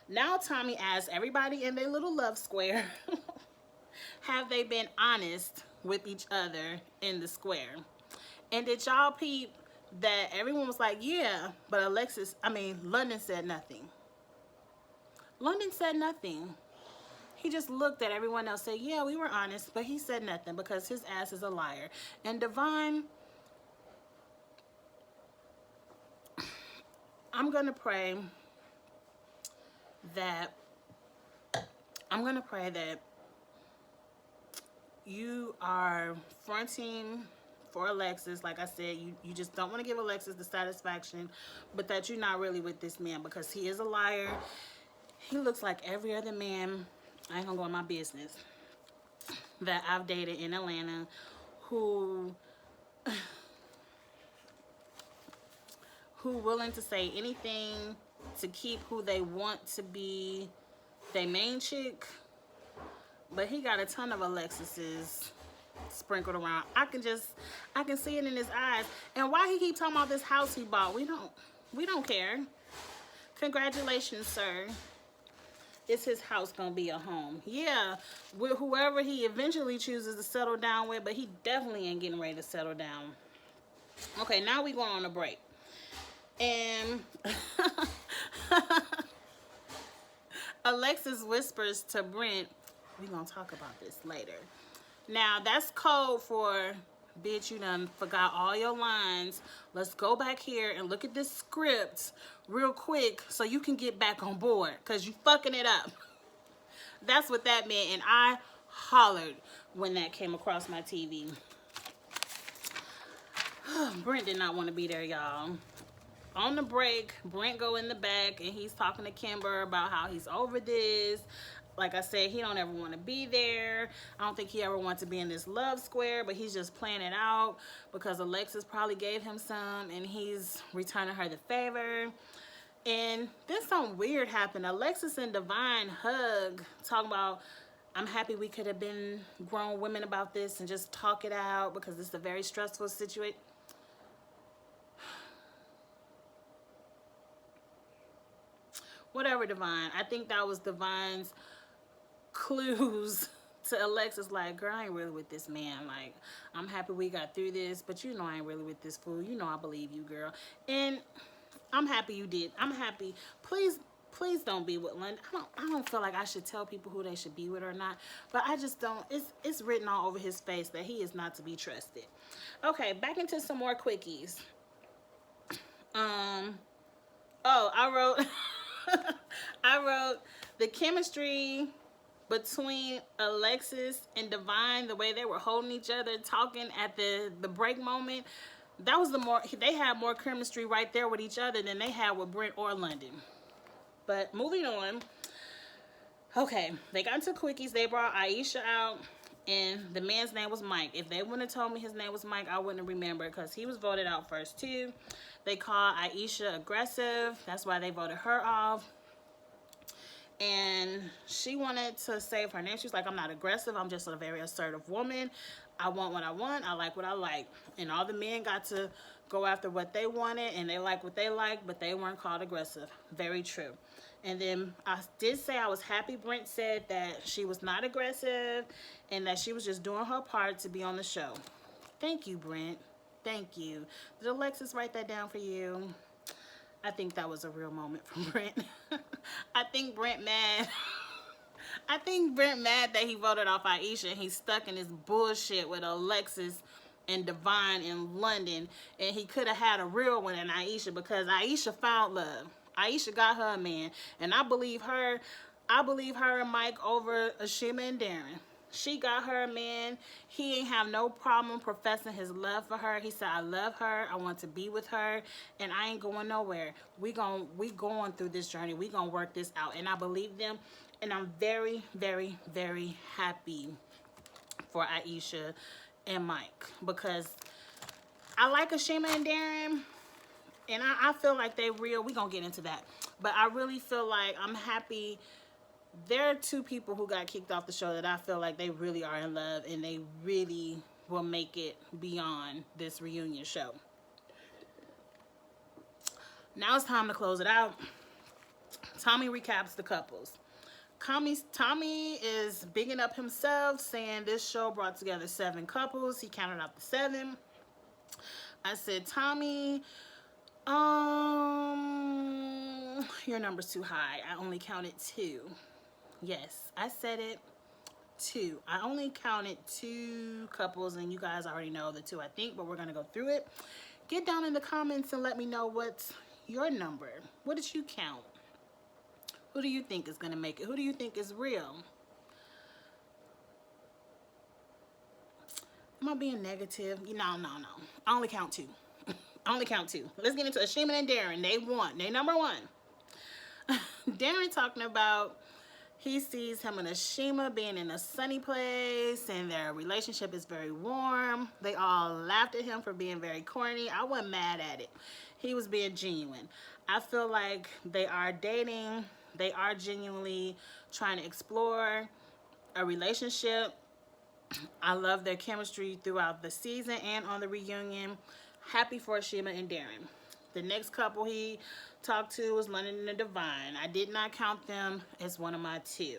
Now Tommy asks everybody in their little love square, have they been honest with each other in the square? And did y'all peep that everyone was like, yeah, but London said nothing. London said nothing. He just looked at everyone else, said, yeah, we were honest, but he said nothing because his ass is a liar. And Divine, I'm gonna pray that you are fronting for Alexis. Like I said, you just don't want to give Alexis the satisfaction, but that you're not really with this man, because he is a liar. He looks like every other man, I ain't gonna go in my business, that I've dated in Atlanta, who willing to say anything to keep who they want to be their main chick. But he got a ton of Alexis's sprinkled around. I can see it in his eyes. And why he keep talking about this house he bought? We don't care. Congratulations, sir. Is his house gonna be a home? Yeah, with whoever he eventually chooses to settle down with, but he definitely ain't getting ready to settle down. Okay, now we going on a break. And Alexis whispers to Brent, we gonna talk about this later. Now, that's code for, bitch, you done forgot all your lines. Let's go back here and look at this script real quick so you can get back on board, because you fucking it up. That's what that meant, and I hollered when that came across my TV. Brent did not want to be there, y'all. On the break, Brent go in the back and he's talking to Kimber about how he's over this. Like I said, he don't ever want to be there. I don't think he ever wants to be in this love square, but he's just playing it out because Alexis probably gave him some and he's returning her the favor. And then something weird happened. Alexis and Divine hug, talking about, I'm happy we could have been grown women about this and just talk it out because it's a very stressful situation. Whatever, Divine. I think that was Divine's clues to Alexis, like, girl, I ain't really with this man. Like, I'm happy we got through this, but you know I ain't really with this fool. You know I believe you, girl. And I'm happy you did. I'm happy. Please don't be with London. I don't feel like I should tell people who they should be with or not, but I just don't. It's written all over his face that he is not to be trusted. Okay, back into some more quickies. I wrote I wrote the chemistry between Alexis and Divine, the way they were holding each other, talking at the break moment. That was they had more chemistry right there with each other than they had with Brent or London. But moving on. Okay, they got into quickies. They brought Aisha out, and the man's name was Mike. If they wouldn't have told me his name was Mike, I wouldn't have remembered, because he was voted out first too. They called Aisha aggressive. That's why they voted her off. And she wanted to save her name. She was like, I'm not aggressive. I'm just a very assertive woman. I want what I want. I like what I like. And all the men got to go after what they wanted, and they like what they like, but they weren't called aggressive. Very true. And then I did say I was happy Brent said that she was not aggressive and that she was just doing her part to be on the show. Thank you, Brent. Thank you. Did Alexis write that down for you? I think that was a real moment from Brent. I think Brent mad. I think Brent mad that he voted off Aisha and he's stuck in this bullshit with Alexis and Divine in London, and he could have had a real one in Aisha, because Aisha found love. Aisha got her a man, and I believe her and Mike over Ashima and Darren. She got her a man. He ain't have no problem professing his love for her. He said, I love her. I want to be with her, and I ain't going nowhere. We going through this journey. We gonna work this out, and I believe them. And I'm very, very, very happy for Aisha and Mike, because I like Ashima and Darren, and I feel like they real. We gonna get into that, but I really feel like I'm happy. There are two people who got kicked off the show that I feel like they really are in love, and they really will make it beyond this reunion show. Now it's time to close it out. Tommy recaps the couples. Tommy is bigging up himself, saying this show brought together 7 couples. He counted out the 7. I said, Tommy, your number's too high. I only counted 2. Yes, I said it. 2. I only counted 2 couples, and you guys already know the 2 I think, but we're gonna go through it. Get down in the comments and let me know what your number? What did you count? Who do you think is going to make it? Who do you think is real? Am I being negative? No. I only count two. I only count two. Let's get into Ashima and Darren. They won. They number one. Darren talking about he sees him and Ashima being in a sunny place and their relationship is very warm. They all laughed at him for being very corny. I wasn't mad at it. He was being genuine. I feel like they are dating. They are genuinely trying to explore a relationship. I love their chemistry throughout the season and on the reunion. Happy for Ashima and Darren. The next couple he talked to was London and Divine. I did not count them as one of my two.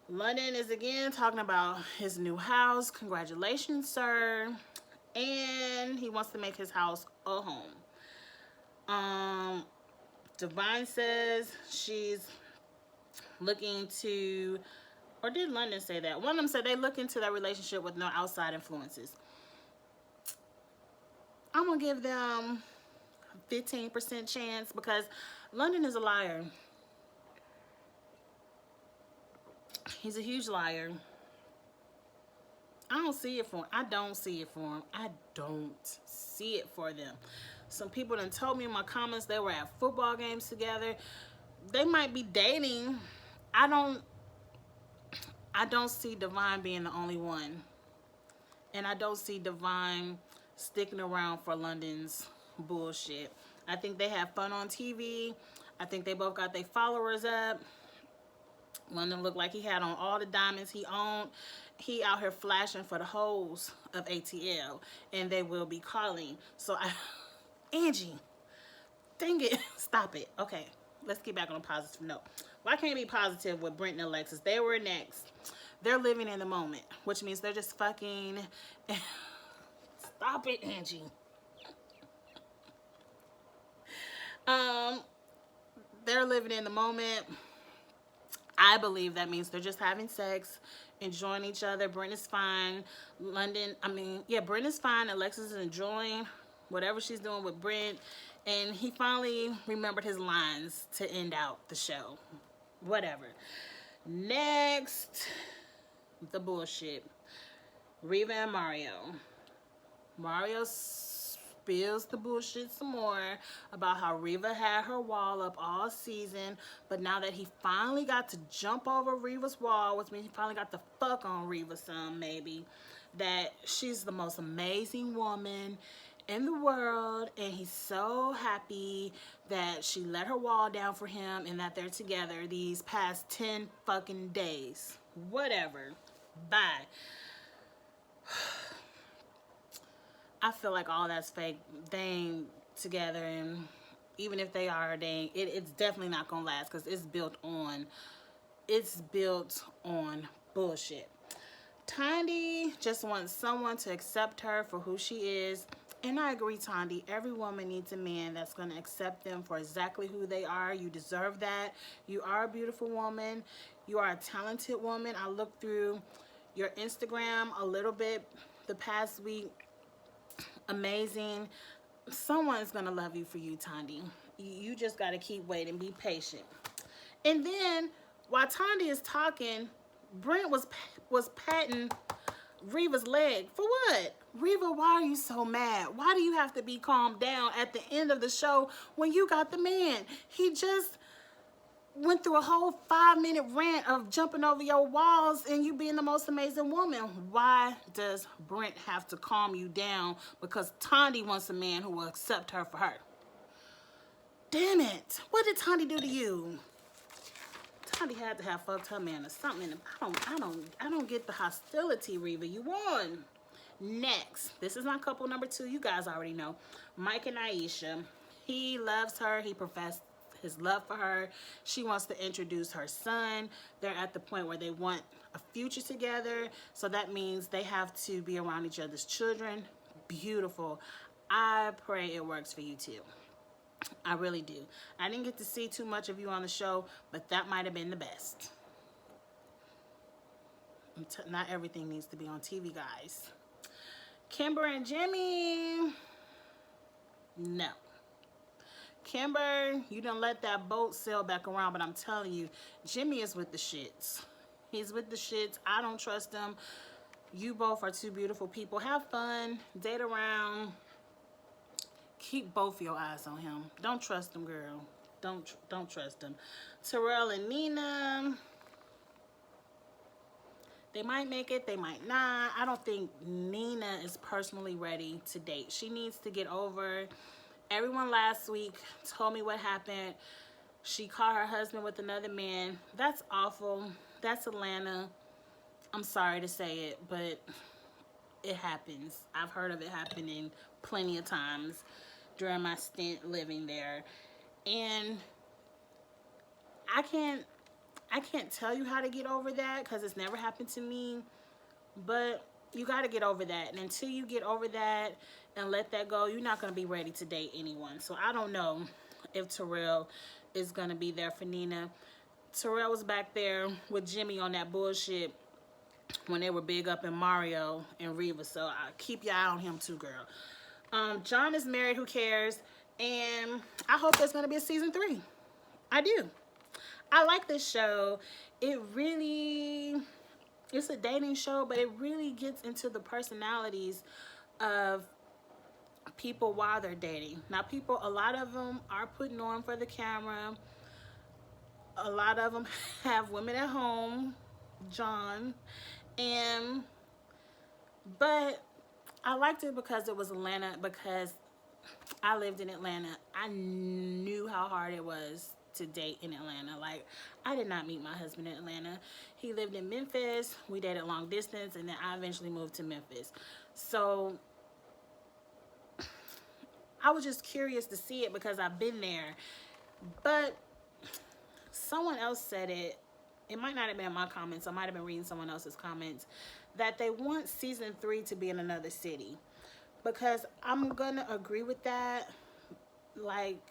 London is again talking about his new house. Congratulations, sir. And he wants to make his house a home. Divine says she's looking to, or did London say that? One of them said they look into their relationship with no outside influences. I'm going to give them 15% chance because London is a liar. He's a huge liar. I don't see it for him. I don't see it for him. I don't see it for them. Some people done told me in my comments they were at football games together. They might be dating. I don't see Divine being the only one. And I don't see Divine sticking around for London's bullshit. I think they have fun on TV. I think they both got their followers up. London looked like he had on all the diamonds he owned. He out here flashing for the hoes of ATL. And they will be calling. So Angie, dang it. Stop it. Okay, let's get back on a positive note. Why can't it be positive with Brent and Alexis? They were next. They're living in the moment, which means they're just fucking. Stop it, Angie. They're living in the moment. I believe that means they're just having sex, enjoying each other. Brent is fine. Brent is fine. Alexis is enjoying whatever she's doing with Brent. And he finally remembered his lines to end out the show. Whatever. Next, the bullshit. Riva and Mario. Mario spills the bullshit some more about how Riva had her wall up all season, but now that he finally got to jump over Riva's wall, which means he finally got to fuck on Riva some, maybe, that she's the most amazing woman in the world, and he's so happy that she let her wall down for him and that they're together these past 10 fucking days. Whatever. Bye. I feel like all that's fake. They ain't together, and even if they are, it's definitely not gonna last because it's built on bullshit. Tandy just wants someone to accept her for who she is. And I agree, Tandy. Every woman needs a man that's going to accept them for exactly who they are. You deserve that. You are a beautiful woman. You are a talented woman. I looked through your Instagram a little bit the past week. Amazing. Someone's going to love you for you, Tandy. You just got to keep waiting. Be patient. And then, while Tandy is talking, Brent was patting Riva's leg. For what? Riva, why are you so mad? Why do you have to be calmed down at the end of the show when you got the man? He just went through a whole 5-minute rant of jumping over your walls and you being the most amazing woman. Why does Brent have to calm you down because Tandy wants a man who will accept her for her? Damn it. What did Tandy do to you? Tandy had to have fucked her man or something. I don't get the hostility, Riva. You won. Next, this is my couple number 2. You guys already know. Mike and Aisha. He loves her. He professed his love for her. She wants to introduce her son. They're at the point where they want a future together. So that means they have to be around each other's children. Beautiful. I pray it works for you too. I really do. I didn't get to see too much of you on the show, but that might have been the best. Not everything needs to be on TV, guys. Kimber and Jimmy. No. Kimber, you done let that boat sail back around, but I'm telling you, Jimmy is with the shits. He's with the shits. I don't trust him. You both are two beautiful people. Have fun. Date around. Keep both your eyes on him. Don't trust him, girl. Don't trust him. Terrell and Nina, they might make it, they might not. I don't think Nina is personally ready to date. She needs to get over. Everyone last week told me what happened. She caught her husband with another man. That's awful. That's Atlanta. I'm sorry to say it, but it happens. I've heard of it happening plenty of times during my stint living there. And I can't tell you how to get over that because it's never happened to me, but you got to get over that. And until you get over that and let that go, you're not going to be ready to date anyone. So I don't know if Terrell is going to be there for Nina. Terrell was back there with Jimmy on that bullshit when they were big up in Mario and Reva. So keep your eye on him too, girl. John is married. Who cares? And I hope there's going to be a season 3. I do. I like this show. It's a dating show, but it really gets into the personalities of people while they're dating. Now, a lot of them are putting on for the camera. A lot of them have women at home, John, but I liked it because it was Atlanta, because I lived in Atlanta. I knew how hard it was to date in Atlanta. Like, I did not meet my husband in Atlanta. He lived in Memphis. We dated long distance, and then I eventually moved to Memphis. So I was just curious to see it because I've been there. But someone else said it. It might not have been in my comments. I might have been reading someone else's comments, that they want season 3 to be in another city. Because I'm gonna agree with that. Like,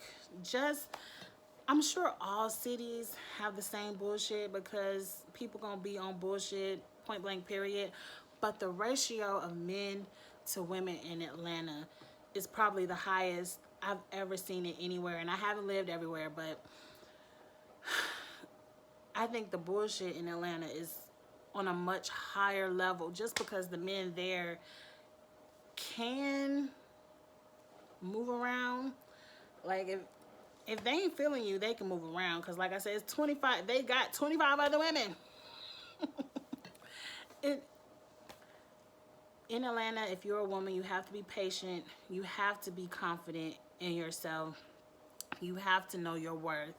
I'm sure all cities have the same bullshit because people gonna be on bullshit, point blank, period. But the ratio of men to women in Atlanta is probably the highest I've ever seen it anywhere. And I haven't lived everywhere, but I think the bullshit in Atlanta is on a much higher level just because the men there can move around. Like, if they ain't feeling you, they can move around. Because like I said, it's 25. They got 25 other women. In Atlanta, if you're a woman, you have to be patient. You have to be confident in yourself. You have to know your worth.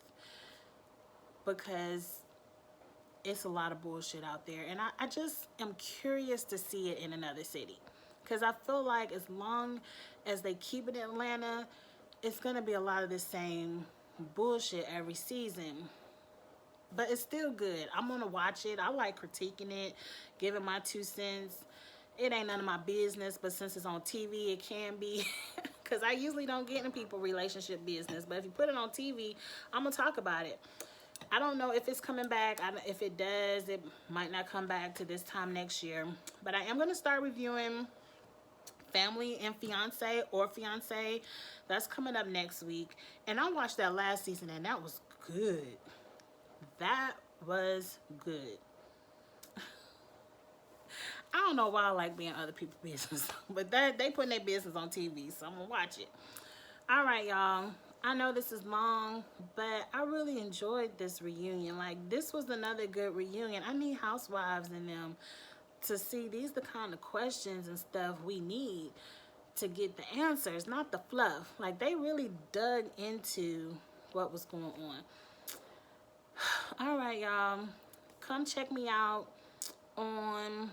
Because it's a lot of bullshit out there. And I just am curious to see it in another city. Because I feel like as long as they keep it in Atlanta, it's going to be a lot of the same bullshit every season. But it's still good. I'm going to watch it. I like critiquing it, giving my 2 cents. It ain't none of my business, but since it's on TV, it can be. Because I usually don't get in people relationship business. But if you put it on TV, I'm going to talk about it. I don't know if it's coming back. If it does, it might not come back to this time next year. But I am going to start reviewing Family and Fiance or Fiance. That's coming up next week. And I watched that last season, and that was good. That was good. I don't know why I like being other people's business. But they putting their business on TV, so I'm going to watch it. All right, y'all. I know this is long, but I really enjoyed this reunion. Like, this was another good reunion. I need housewives in them to see these the kind of questions and stuff we need to get the answers, not the fluff. Like, they really dug into what was going on. All right, y'all. Come check me out on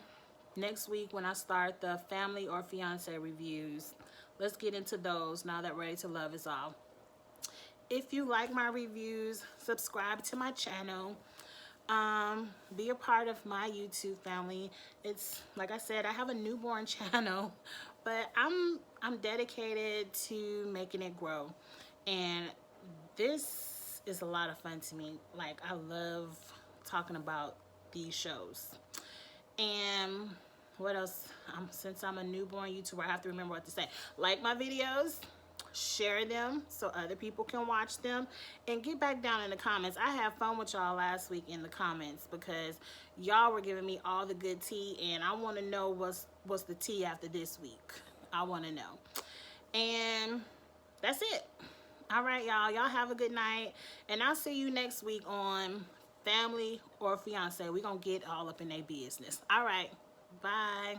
next week when I start the Family or Fiance reviews. Let's get into those now that Ready to Love is off. If you like my reviews, subscribe to my channel. Be a part of my YouTube family. It's like I said, I have a newborn channel, but I'm dedicated to making it grow. And this is a lot of fun to me. Like, I love talking about these shows. And what else? Since I'm a newborn YouTuber, I have to remember what to say. Like my videos, share them so other people can watch them, and get back down in the comments. I had fun with y'all last week in the comments because y'all were giving me all the good tea, and I want to know what's the tea after this week. I want to know. And that's it. All right, y'all have a good night, and I'll see you next week on Family or Fiance. We're gonna get all up in their business. All right, bye.